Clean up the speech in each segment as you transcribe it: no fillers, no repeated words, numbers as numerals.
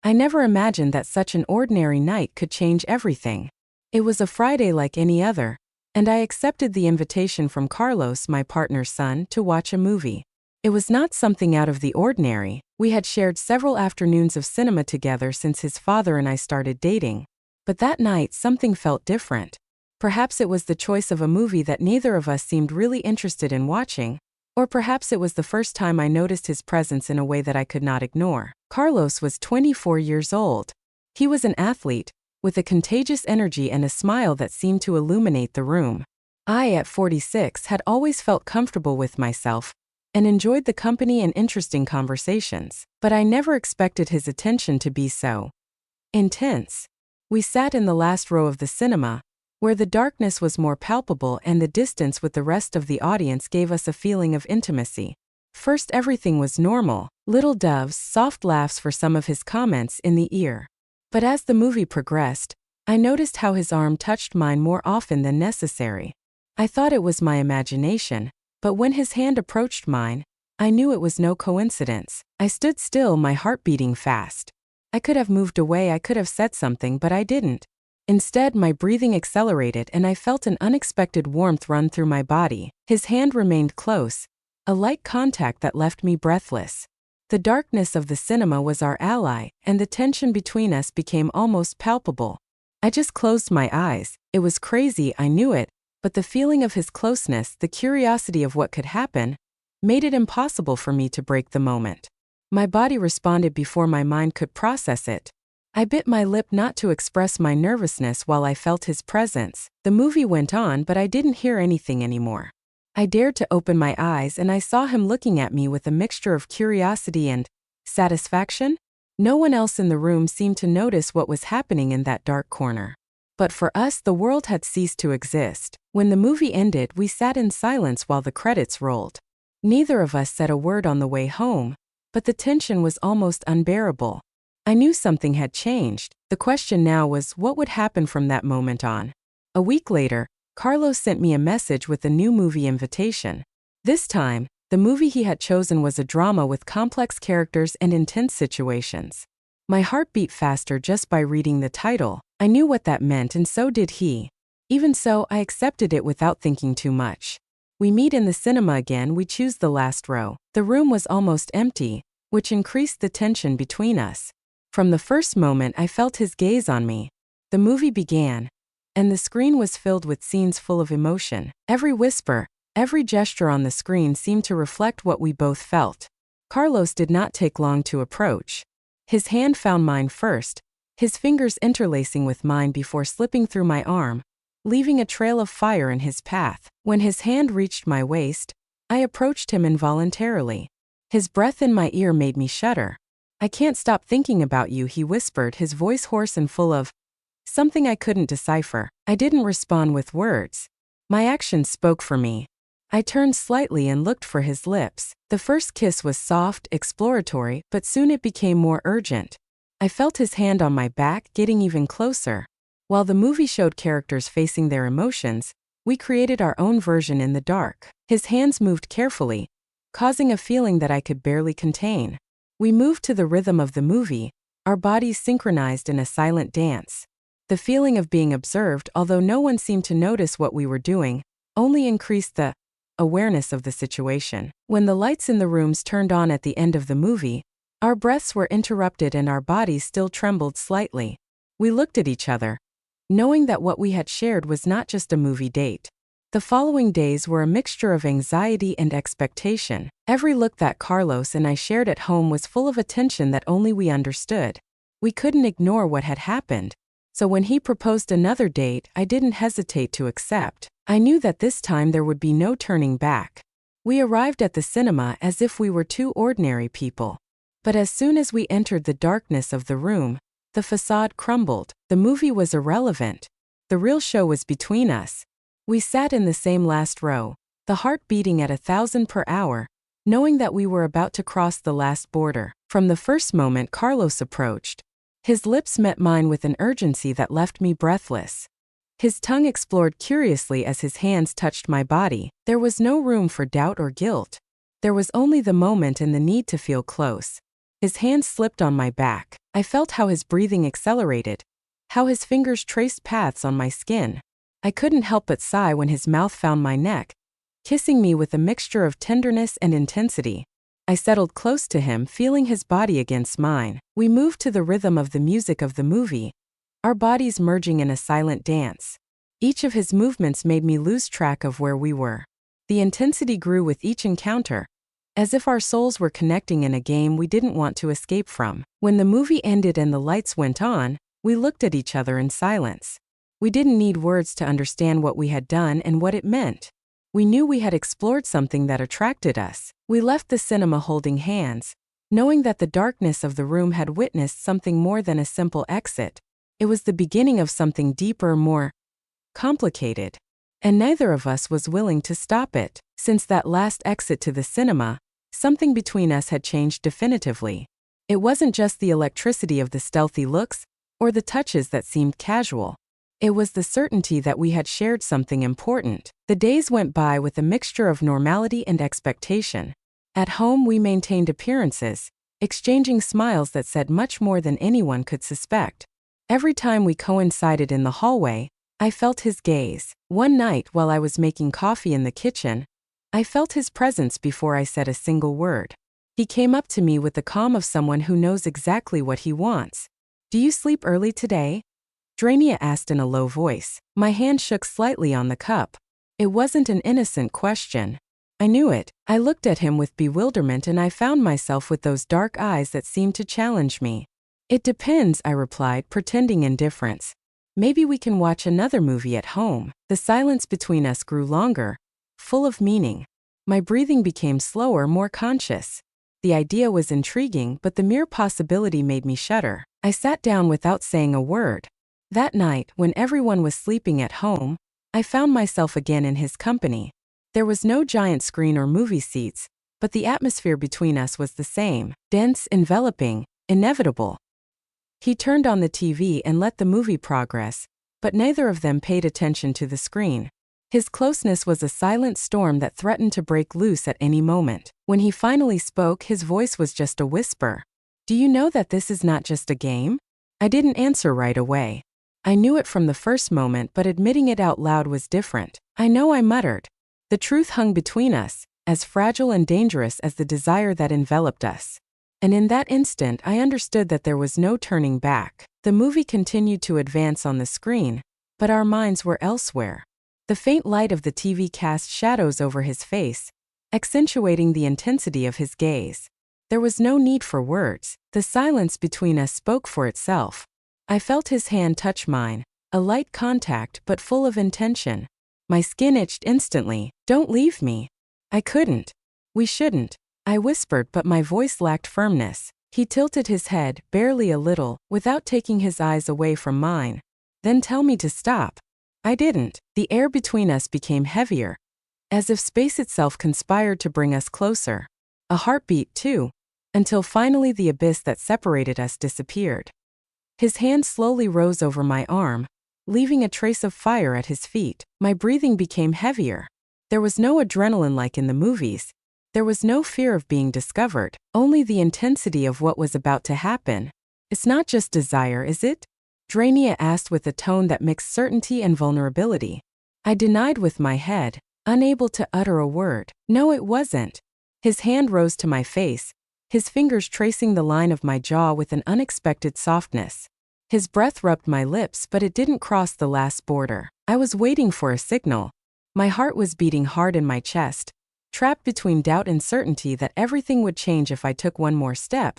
I never imagined that such an ordinary night could change everything. It was a Friday like any other, and I accepted the invitation from Carlos, my partner's son, to watch a movie. It was not something out of the ordinary. We had shared several afternoons of cinema together since his father and I started dating. But that night something felt different. Perhaps it was the choice of a movie that neither of us seemed really interested in watching, or perhaps it was the first time I noticed his presence in a way that I could not ignore. Carlos was 24 years old. He was an athlete, with a contagious energy and a smile that seemed to illuminate the room. I, at 46, had always felt comfortable with myself and enjoyed the company and interesting conversations, but I never expected his attention to be so intense. We sat in the last row of the cinema, where the darkness was more palpable and the distance with the rest of the audience gave us a feeling of intimacy. First, everything was normal, little doves, soft laughs for some of his comments in the ear. But as the movie progressed, I noticed how his arm touched mine more often than necessary. I thought it was my imagination, but when his hand approached mine, I knew it was no coincidence. I stood still, my heart beating fast. I could have moved away, I could have said something, but I didn't. Instead, my breathing accelerated and I felt an unexpected warmth run through my body. His hand remained close, a light contact that left me breathless. The darkness of the cinema was our ally, and the tension between us became almost palpable. I just closed my eyes. It was crazy, I knew it, but the feeling of his closeness, the curiosity of what could happen, made it impossible for me to break the moment. My body responded before my mind could process it. I bit my lip not to express my nervousness while I felt his presence. The movie went on, but I didn't hear anything anymore. I dared to open my eyes and I saw him looking at me with a mixture of curiosity and satisfaction. No one else in the room seemed to notice what was happening in that dark corner. But for us, the world had ceased to exist. When the movie ended, we sat in silence while the credits rolled. Neither of us said a word on the way home, but the tension was almost unbearable. I knew something had changed. The question now was, what would happen from that moment on? A week later, Carlos sent me a message with a new movie invitation. This time, the movie he had chosen was a drama with complex characters and intense situations. My heart beat faster just by reading the title. I knew what that meant, and so did he. Even so, I accepted it without thinking too much. We meet in the cinema again. We choose the last row. The room was almost empty, which increased the tension between us. From the first moment I felt his gaze on me. The movie began, and the screen was filled with scenes full of emotion. Every whisper, every gesture on the screen seemed to reflect what we both felt. Carlos did not take long to approach. His hand found mine first, his fingers interlacing with mine before slipping through my arm, leaving a trail of fire in his path. When his hand reached my waist, I approached him involuntarily. His breath in my ear made me shudder. "I can't stop thinking about you," he whispered, his voice hoarse and full of something I couldn't decipher. I didn't respond with words. My actions spoke for me. I turned slightly and looked for his lips. The first kiss was soft, exploratory, but soon it became more urgent. I felt his hand on my back, getting even closer. While the movie showed characters facing their emotions, we created our own version in the dark. His hands moved carefully, causing a feeling that I could barely contain. We moved to the rhythm of the movie, our bodies synchronized in a silent dance. The feeling of being observed, although no one seemed to notice what we were doing, only increased the awareness of the situation. When the lights in the rooms turned on at the end of the movie, our breaths were interrupted and our bodies still trembled slightly. We looked at each other, knowing that what we had shared was not just a movie date. The following days were a mixture of anxiety and expectation. Every look that Carlos and I shared at home was full of a tension that only we understood. We couldn't ignore what had happened, so when he proposed another date, I didn't hesitate to accept. I knew that this time there would be no turning back. We arrived at the cinema as if we were two ordinary people. But as soon as we entered the darkness of the room, the facade crumbled. The movie was irrelevant. The real show was between us. We sat in the same last row, the heart beating at 1,000 per hour, knowing that we were about to cross the last border. From the first moment Carlos approached, his lips met mine with an urgency that left me breathless. His tongue explored curiously as his hands touched my body. There was no room for doubt or guilt. There was only the moment and the need to feel close. His hands slipped on my back. I felt how his breathing accelerated, how his fingers traced paths on my skin. I couldn't help but sigh when his mouth found my neck, kissing me with a mixture of tenderness and intensity. I settled close to him, feeling his body against mine. We moved to the rhythm of the music of the movie, our bodies merging in a silent dance. Each of his movements made me lose track of where we were. The intensity grew with each encounter, as if our souls were connecting in a game we didn't want to escape from. When the movie ended and the lights went on, we looked at each other in silence. We didn't need words to understand what we had done and what it meant. We knew we had explored something that attracted us. We left the cinema holding hands, knowing that the darkness of the room had witnessed something more than a simple exit. It was the beginning of something deeper, more complicated. And neither of us was willing to stop it. Since that last exit to the cinema, something between us had changed definitively. It wasn't just the electricity of the stealthy looks, or the touches that seemed casual. It was the certainty that we had shared something important. The days went by with a mixture of normality and expectation. At home, we maintained appearances, exchanging smiles that said much more than anyone could suspect. Every time we coincided in the hallway, I felt his gaze. One night, while I was making coffee in the kitchen, I felt his presence before I said a single word. He came up to me with the calm of someone who knows exactly what he wants. "Do you sleep early today?" Drania asked in a low voice. My hand shook slightly on the cup. It wasn't an innocent question. I knew it. I looked at him with bewilderment and I found myself with those dark eyes that seemed to challenge me. "It depends," I replied, pretending indifference. "Maybe we can watch another movie at home." The silence between us grew longer, full of meaning. My breathing became slower, more conscious. The idea was intriguing, but the mere possibility made me shudder. I sat down without saying a word. That night, when everyone was sleeping at home, I found myself again in his company. There was no giant screen or movie seats, but the atmosphere between us was the same, dense, enveloping, inevitable. He turned on the TV and let the movie progress, but neither of them paid attention to the screen. His closeness was a silent storm that threatened to break loose at any moment. When he finally spoke, his voice was just a whisper. "Do you know that this is not just a game?" I didn't answer right away. I knew it from the first moment, but admitting it out loud was different. "I know," I muttered. The truth hung between us, as fragile and dangerous as the desire that enveloped us. And in that instant, I understood that there was no turning back. The movie continued to advance on the screen, but our minds were elsewhere. The faint light of the TV cast shadows over his face, accentuating the intensity of his gaze. There was no need for words. The silence between us spoke for itself. I felt his hand touch mine, a light contact but full of intention. My skin itched instantly. "Don't leave me." I couldn't. "We shouldn't," I whispered, but my voice lacked firmness. He tilted his head, barely a little, without taking his eyes away from mine. "Then tell me to stop." I didn't. The air between us became heavier, as if space itself conspired to bring us closer. A heartbeat, too, until finally the abyss that separated us disappeared. His hand slowly rose over my arm, leaving a trace of fire at his feet. My breathing became heavier. There was no adrenaline like in the movies. There was no fear of being discovered, only the intensity of what was about to happen. "It's not just desire, is it?" Drania asked with a tone that mixed certainty and vulnerability. I denied with my head, unable to utter a word. "No, it wasn't." His hand rose to my face, his fingers tracing the line of my jaw with an unexpected softness. His breath rubbed my lips, but it didn't cross the last border. I was waiting for a signal. My heart was beating hard in my chest, trapped between doubt and certainty that everything would change if I took one more step,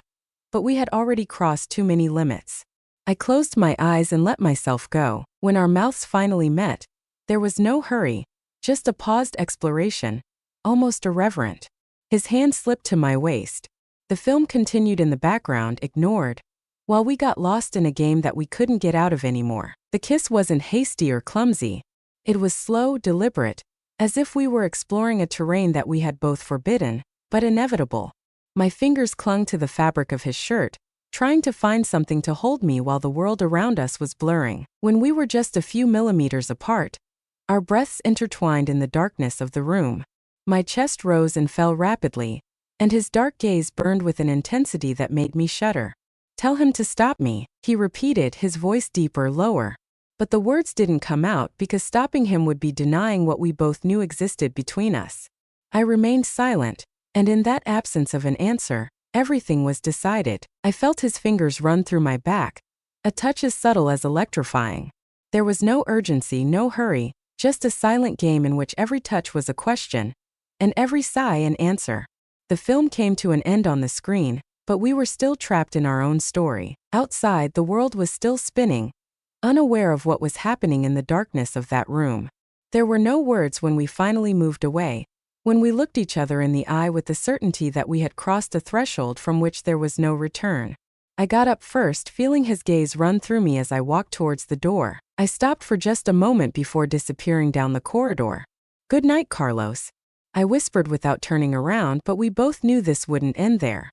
but we had already crossed too many limits. I closed my eyes and let myself go. When our mouths finally met, there was no hurry, just a paused exploration, almost irreverent. His hand slipped to my waist. The film continued in the background, ignored, while we got lost in a game that we couldn't get out of anymore. The kiss wasn't hasty or clumsy. It was slow, deliberate, as if we were exploring a terrain that we had both forbidden, but inevitable. My fingers clung to the fabric of his shirt, trying to find something to hold me while the world around us was blurring. When we were just a few millimeters apart, our breaths intertwined in the darkness of the room. My chest rose and fell rapidly, and his dark gaze burned with an intensity that made me shudder. Tell him to stop me, he repeated, his voice deeper, lower. But the words didn't come out because stopping him would be denying what we both knew existed between us. I remained silent, and in that absence of an answer, everything was decided. I felt his fingers run through my back, a touch as subtle as electrifying. There was no urgency, no hurry, just a silent game in which every touch was a question, and every sigh an answer. The film came to an end on the screen, but we were still trapped in our own story. Outside, the world was still spinning, unaware of what was happening in the darkness of that room. There were no words when we finally moved away, when we looked each other in the eye with the certainty that we had crossed a threshold from which there was no return. I got up first, feeling his gaze run through me as I walked towards the door. I stopped for just a moment before disappearing down the corridor. "Good night, Carlos," I whispered without turning around, but we both knew this wouldn't end there.